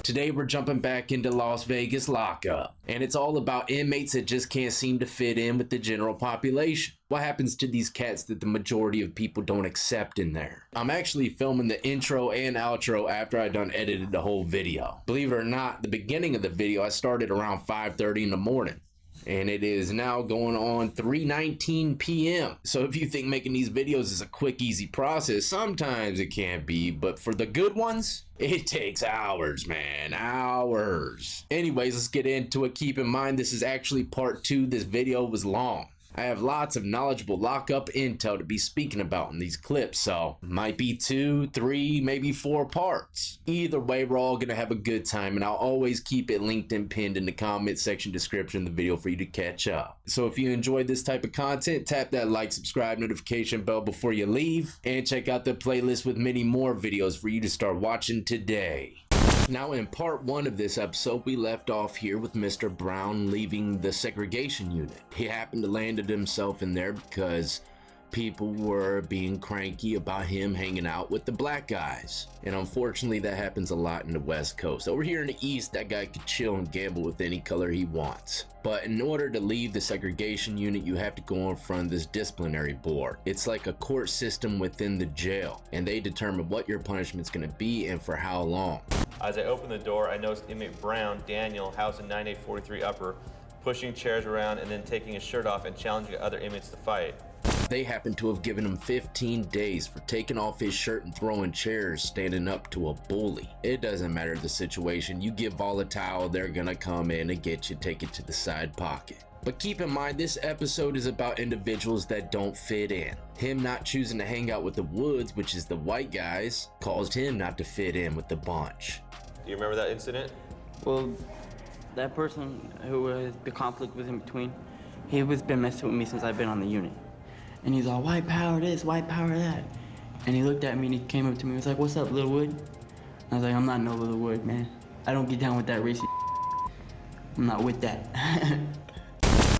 Today we're jumping back into Las Vegas lockup, and it's all about inmates that just can't seem to fit in with the general population. What happens to these cats that the majority of people don't accept in there? I'm actually filming the intro and outro after I done edited the whole video. Believe it or not, the beginning of the video I started around 5:30 in the morning. And it is now going on 3:19 p.m. So if you think making these videos is a quick, easy process, sometimes it can be, but for the good ones, it takes hours, man, hours. Anyways, let's get into it. Keep in mind, this is actually part 2. This video was long. I have lots of knowledgeable lockup intel to be speaking about in these clips, so might be 2, 3, maybe 4 parts. Either way, we're all gonna have a good time, and I'll always keep it linked and pinned in the comment section description of the video for you to catch up. So if you enjoyed this type of content, tap that like, subscribe, notification bell before you leave, and check out the playlist with many more videos for you to start watching today. Now in part 1 of this episode, we left off here with Mr. Brown leaving the segregation unit. He happened to landed himself in there because people were being cranky about him hanging out with the black guys. And unfortunately that happens a lot in the West Coast. Over here in the East, that guy could chill and gamble with any color he wants. But in order to leave the segregation unit, you have to go in front of this disciplinary board. It's like a court system within the jail, and they determine what your punishment's gonna be and for how long. As I opened the door, I noticed inmate Brown, Daniel, housed in 9843 Upper, pushing chairs around and then taking his shirt off and challenging other inmates to fight. They happen to have given him 15 days for taking off his shirt and throwing chairs, standing up to a bully. It doesn't matter the situation, you give volatile, they're gonna come in and get you, take it to the side pocket. But keep in mind, this episode is about individuals that don't fit in. Him not choosing to hang out with the Woods, which is the white guys, caused him not to fit in with the bunch. Do you remember that incident? Well, that person who the conflict was in between, he was been messing with me since I've been on the unit. And he's all, white power this, white power that. And he looked at me and he came up to me and was like, what's up, Little Wood? I was like, I'm not no Little Wood, man. I don't get down with that racy. I'm not with that.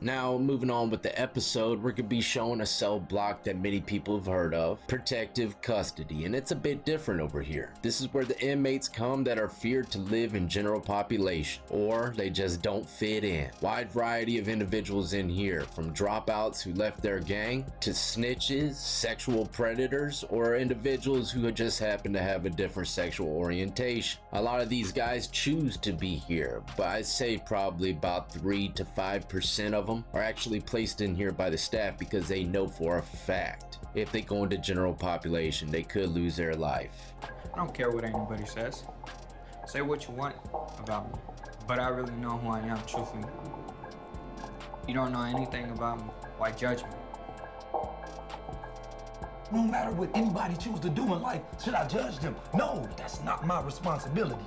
Now, moving on with the episode, we're going to be showing a cell block that many people have heard of, protective custody, and it's a bit different over here. This is where the inmates come that are feared to live in general population, or they just don't fit in. Wide variety of individuals in here, from dropouts who left their gang, to snitches, sexual predators, or individuals who just happen to have a different sexual orientation. A lot of these guys choose to be here, but I'd say probably about 3 to 5% of them are actually placed in here by the staff because they know for a fact if they go into general population, they could lose their life. I don't care what anybody says. Say what you want about me, but I really know who I am, truthfully. You don't know anything about me. Why judge me? No matter what anybody chooses to do in life, should I judge them? No, that's not my responsibility.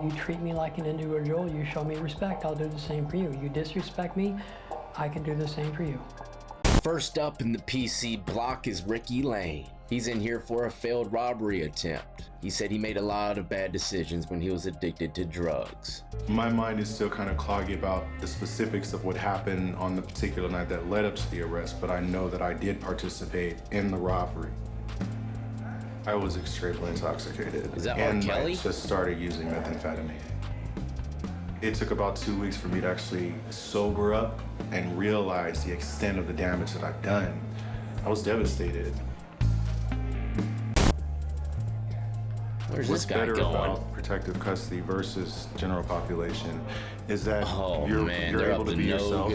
You treat me like an individual, you show me respect, I'll do the same for you. You disrespect me, I can do the same for you. First up in the PC block is Ricky Lane. He's in here for a failed robbery attempt. He said he made a lot of bad decisions when he was addicted to drugs. My mind is still kind of cloudy about the specifics of what happened on the particular night that led up to the arrest, but I know that I did participate in the robbery. I was extremely intoxicated. Is that R. Kelly? I just started using methamphetamine. It took about 2 weeks for me to actually sober up and realize the extent of the damage that I've done. I was devastated. Where's What's this guy better going? about protective custody versus general population is that you're able to be yourself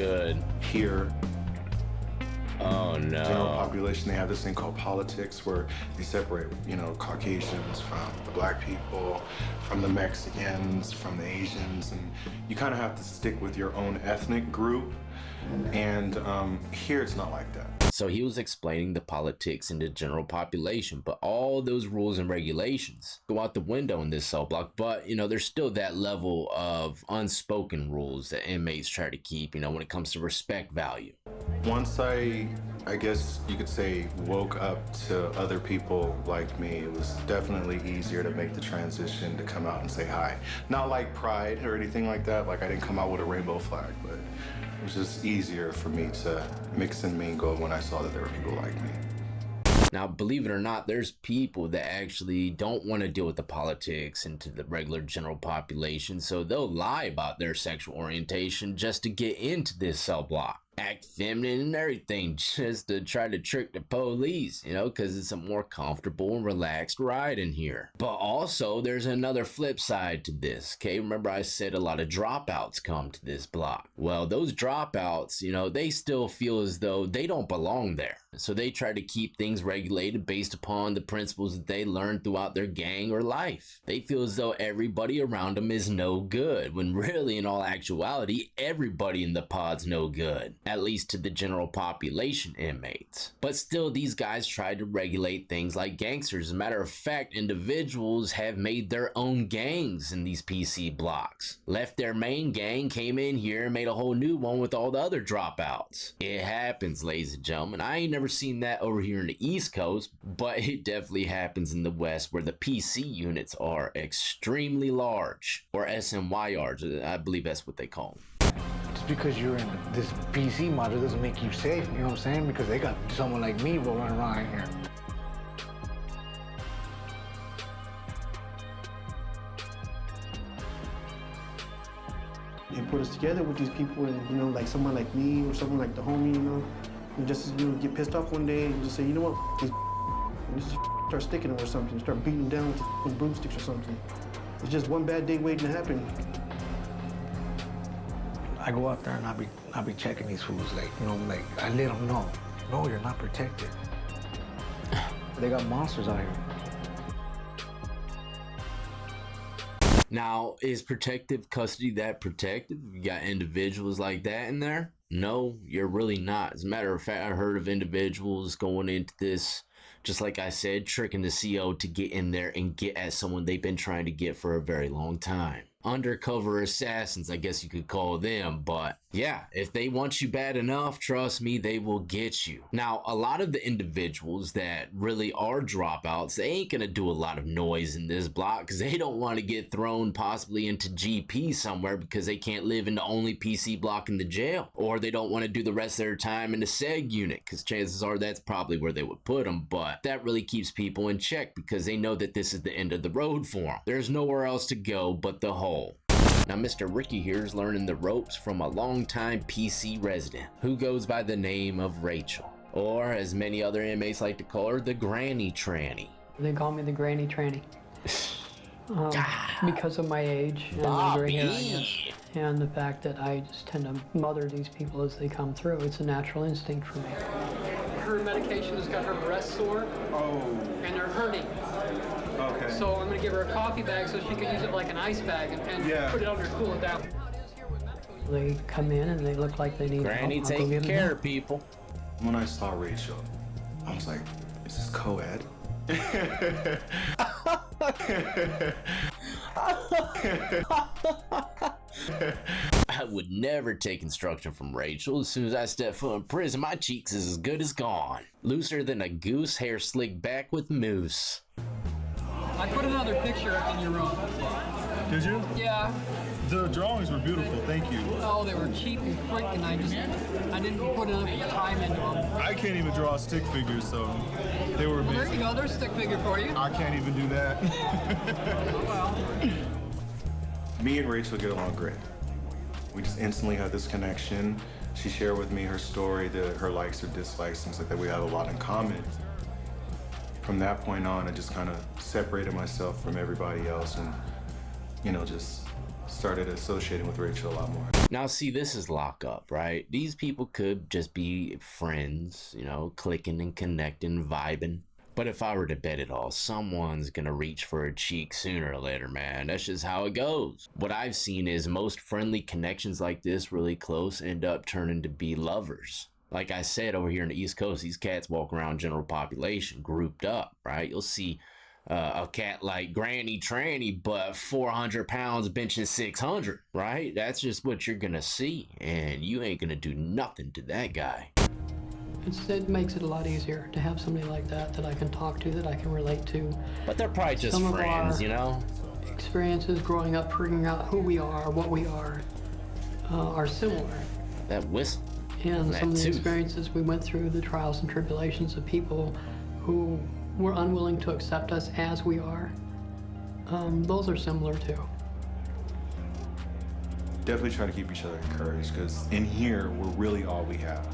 here. Oh no. General population, they have this thing called politics where they separate, Caucasians from the black people, from the Mexicans, from the Asians, and you kind of have to stick with your own ethnic group. And here it's not like that. So he was explaining the politics in the general population, but all those rules and regulations go out the window in this cell block. But, there's still that level of unspoken rules that inmates try to keep, when it comes to respect value. Once I guess you could say, woke up to other people like me, it was definitely easier to make the transition to come out and say hi. Not like pride or anything like that. Like I didn't come out with a rainbow flag, but it was just easier for me to mix and mingle when I saw that there were people like me. Now, believe it or not, there's people that actually don't want to deal with the politics and to the regular general population, so they'll lie about their sexual orientation just to get into this cell block. Act feminine and everything just to try to trick the police, you know, because it's a more comfortable and relaxed ride in here. But also, there's another flip side to this, okay? Remember I said a lot of dropouts come to this block. Well, those dropouts, you know, they still feel as though they don't belong there. So they try to keep things regulated based upon the principles that they learned throughout their gang or life. They feel as though everybody around them is no good, when really, in all actuality, everybody in the pod's no good. At least to the general population inmates. But still, these guys try to regulate things like gangsters. As a matter of fact, individuals have made their own gangs in these PC blocks. Left their main gang, came in here, and made a whole new one with all the other dropouts. It happens, ladies and gentlemen. I ain't never seen that over here in the East Coast, but it definitely happens in the West, where the PC units are extremely large, or SNYRs, I believe that's what they call them. Just because you're in this PC module doesn't make you safe, you know what I'm saying? Because they got someone like me rolling around here. They put us together with these people, and you know, like someone like me or someone like the homie, you know, and just, you know, get pissed off one day and just say, you know what, these and just start sticking them or something, start beating them down with broomsticks or something. It's just one bad day waiting to happen. I go out there and I be checking these fools, like, you know, like, I let them know, no, you're not protected. They got monsters out here. Now, is protective custody that protective? You got individuals like that in there? No, you're really not. As a matter of fact, I heard of individuals going into this, just like I said, tricking the CO to get in there and get at someone they've been trying to get for a very long time. Undercover assassins, I guess you could call them, but yeah, if they want you bad enough, trust me, they will get you. Now, a lot of the individuals that really are dropouts, they ain't gonna do a lot of noise in this block because they don't want to get thrown possibly into GP somewhere because they can't live in the only PC block in the jail, or they don't want to do the rest of their time in the SEG unit because chances are that's probably where they would put them, but that really keeps people in check because they know that this is the end of the road for them. There's nowhere else to go but the hole. Now, Mr. Ricky here is learning the ropes from a longtime PC resident who goes by the name of Rachel, or as many other inmates like to call her, the Granny Tranny. They call me the Granny Tranny. Because of my age and my gray hair, I guess, and the fact that I just tend to mother these people as they come through. It's a natural instinct for me. Her medication has got her breasts sore, and they're hurting. Okay. So I'm going to give her a coffee bag so she can use it like an ice bag and put it under to cool it down. They come in and they look like they need Granny help. taking care of people. When I saw Rachel, I was like, is this co-ed? I would never take instruction from Rachel. As soon as I step foot in prison, my cheeks is as good as gone. Looser than a goose, hair slicked back with mousse. I put another picture in your room. Did you? Yeah. The drawings were beautiful, thank you. Oh, they were cheap and quick, and I didn't put enough time into them. I can't even draw stick figures, so they were amazing. Well, there you go, there's a stick figure for you. I can't even do that. Oh, well. Me and Rachel get along great. We just instantly had this connection. She shared with me her story, her likes or dislikes, things like that. We had a lot in common. From that point on, I just kind of separated myself from everybody else and, you know, just started associating with Rachel a lot more. Now, see, this is lockup, right? These people could just be friends, you know, clicking and connecting, vibing. But if I were to bet it all, someone's gonna reach for a cheek sooner or later, man. That's just how it goes. What I've seen is most friendly connections like this, really close, end up turning to be lovers. Like I said, over here in the East Coast, these cats walk around general population grouped up, right? You'll see a cat like Granny Tranny, but 400 pounds benching 600, right? That's just what you're gonna see, and you ain't gonna do nothing to that guy. It makes it a lot easier to have somebody like that I can talk to, that I can relate to. But they're probably just Some friends, you know? Experiences growing up, figuring out who we are, what we are similar. That whistle. And that some of the tooth. experiences we went through, the trials and tribulations of people who were unwilling to accept us as we are. Those are similar too. Definitely try to keep each other encouraged, because in here, we're really all we have.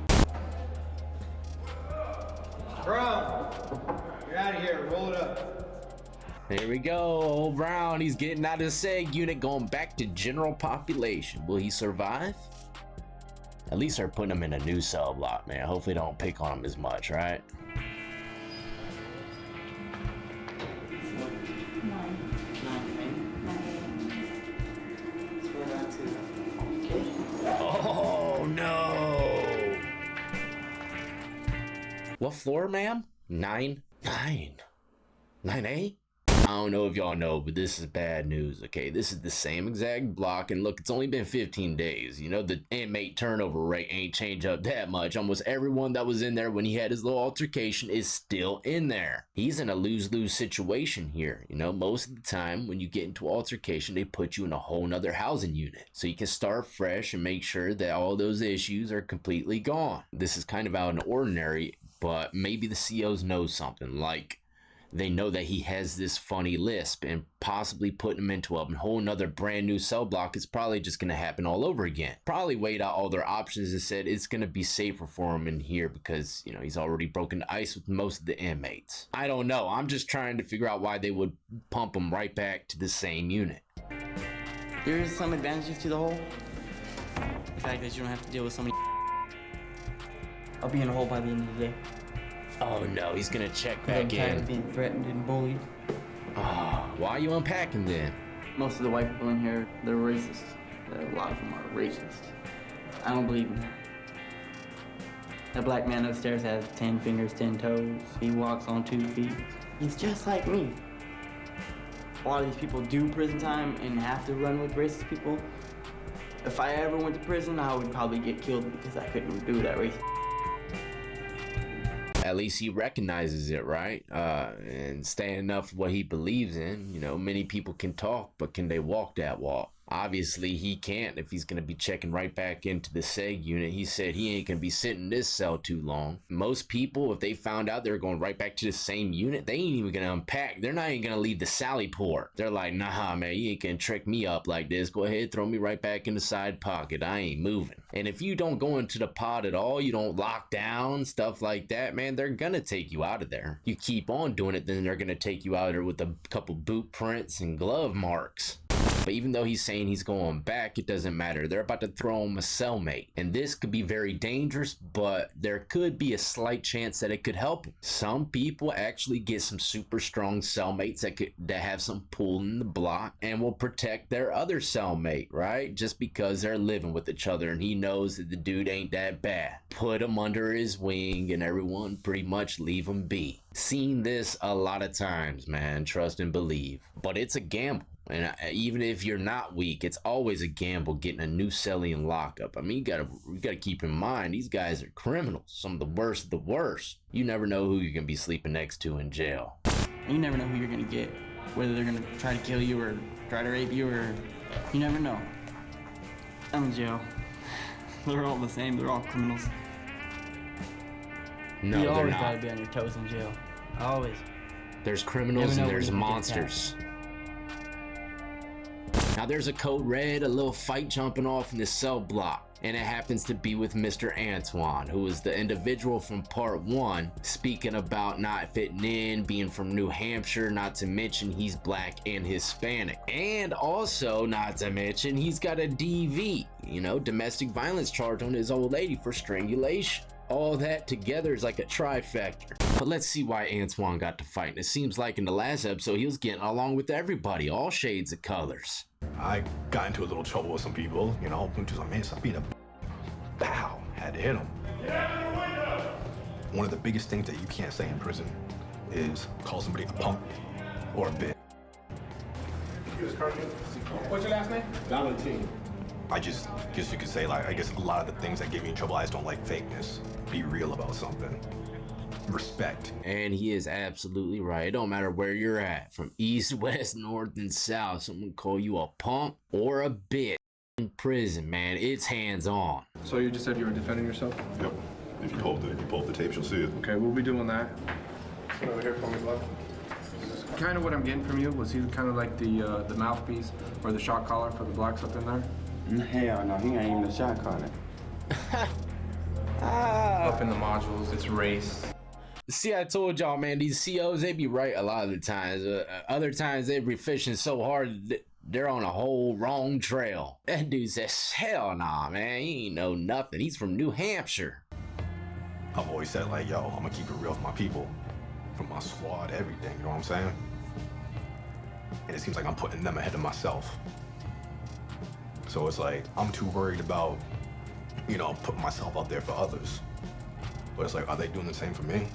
Bro, you're out of here. Roll it up. There we go, old Brown. He's getting out of the SEG unit, going back to general population. Will he survive? At least they're putting him in a new cell block, man. Hopefully they don't pick on him as much, right? Oh no! What floor, ma'am? 9? 9A? I don't know if y'all know, but this is bad news, okay? This is the same exact block, and look, it's only been 15 days. You know, the inmate turnover rate ain't changed up that much. Almost everyone that was in there when he had his little altercation is still in there. He's in a lose-lose situation here. You know, most of the time when you get into altercation, they put you in a whole nother housing unit. So you can start fresh and make sure that all those issues are completely gone. This is kind of out of the ordinary, but maybe the COs know something, like they know that he has this funny lisp, and possibly putting him into a whole nother brand new cell block is probably just going to happen all over again. Probably weighed out all their options and said it's going to be safer for him in here because, you know, he's already broken the ice with most of the inmates. I don't know. I'm just trying to figure out why they would pump him right back to the same unit. There's some advantages to the hole. The fact that you don't have to deal with so many. I'll be in a hole by the end of the day. Oh no, he's gonna check back I'm tired in. of being threatened and bullied. Oh, why are you unpacking then? Most of the white people in here, they're racist. A lot of them are racist. I don't believe in that. That black man upstairs has 10 fingers, 10 toes. He walks on 2 feet. He's just like me. A lot of these people do prison time and have to run with racist people. If I ever went to prison, I would probably get killed because I couldn't do that racist. At least he recognizes it, right? And standing up for what he believes in. You know, many people can talk, but can they walk that walk? Obviously, he can't if he's going to be checking right back into the SEG unit. He said he ain't going to be sitting in this cell too long. Most people, if they found out they're going right back to the same unit, they ain't even going to unpack. They're not even going to leave the Sally port. They're like, nah, man, you ain't going to trick me up like this. Go ahead, throw me right back in the side pocket. I ain't moving. And if you don't go into the pod at all, you don't lock down, stuff like that, man, they're going to take you out of there. You keep on doing it, then they're going to take you out of there with a couple boot prints and glove marks. But even though he's saying he's going back, it doesn't matter. They're about to throw him a cellmate. And this could be very dangerous, but there could be a slight chance that it could help him. Some people actually get some super strong cellmates that have some pull in the block and will protect their other cellmate, right? Just because they're living with each other and he knows that the dude ain't that bad. Put him under his wing and everyone pretty much leave him be. Seen this a lot of times, man. Trust and believe. But it's a gamble. And even if you're not weak, it's always a gamble getting a new cellie in lockup. I mean, you gotta keep in mind, these guys are criminals, some of the worst of the worst. You never know who you're gonna be sleeping next to in jail. You never know who you're gonna get, whether they're gonna try to kill you or try to rape you, or you never know. I'm in jail. They're all the same. They're all criminals. No, you they're always not. gotta be on your toes in jail. Always. There's criminals Never and know there's when you can get monsters. Now there's a code red, a little fight jumping off in the cell block, and it happens to be with Mr. Antoine, who is the individual from part 1, speaking about not fitting in, being from New Hampshire, not to mention he's black and Hispanic. And also, not to mention, he's got a DV, you know, domestic violence charge on his old lady for strangulation. All that together is like a trifecta. But let's see why Antoine got to fight. And it seems like in the last episode, he was getting along with everybody, all shades of colors. I got into a little trouble with some people, you know, went to some man, I beat a bow, had to hit him. One of the biggest things that you can't say in prison is call somebody a punk or a bitch. What's your last name? Valentine. I just guess you could say, like, I guess a lot of the things that get me in trouble, I just don't like fakeness. Be real about something. Respect. And he is absolutely right. It don't matter where you're at, from east, west, north, and south. Someone call you a punk or a bitch in prison, man. It's hands on. So you just said you were defending yourself? Yep. If you pull up the tapes, you'll see it. Okay, we'll be doing that. Over here for me, bud. Kind of what I'm getting from you was he kind of like the mouthpiece or the shot caller for the blacks up in there? Hell no, he ain't even the shot caller. Up in the modules, it's race. See, I told y'all, man, these COs, they be right a lot of the times. Other times they be fishing so hard that they're on a whole wrong trail. That dude says, hell nah, man, he ain't know nothing. He's from New Hampshire. I've always said, like, yo, I'm gonna keep it real with my people, from my squad, everything, you know what I'm saying? And it seems like I'm putting them ahead of myself. So it's like, I'm too worried about, you know, putting myself out there for others. But it's like, are they doing the same for me?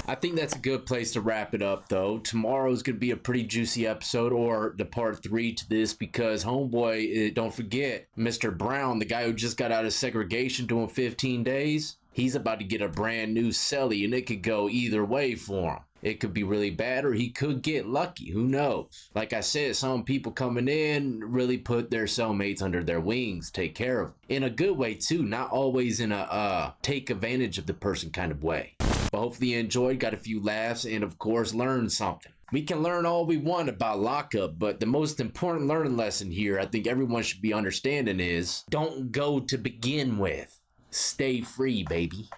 I think that's a good place to wrap it up, though. Tomorrow's gonna be a pretty juicy episode, or the part 3 to this, because homeboy, don't forget, Mr. Brown, the guy who just got out of segregation doing 15 days, he's about to get a brand new celly, and it could go either way for him. It could be really bad, or he could get lucky. Who knows? Like I said, some people coming in really put their cellmates under their wings, take care of them. In a good way, too, not always in a take advantage of the person kind of way. But hopefully you enjoyed, got a few laughs, and of course learned something. We can learn all we want about lockup, but the most important learning lesson here I think everyone should be understanding is, don't go to begin with. Stay free, baby.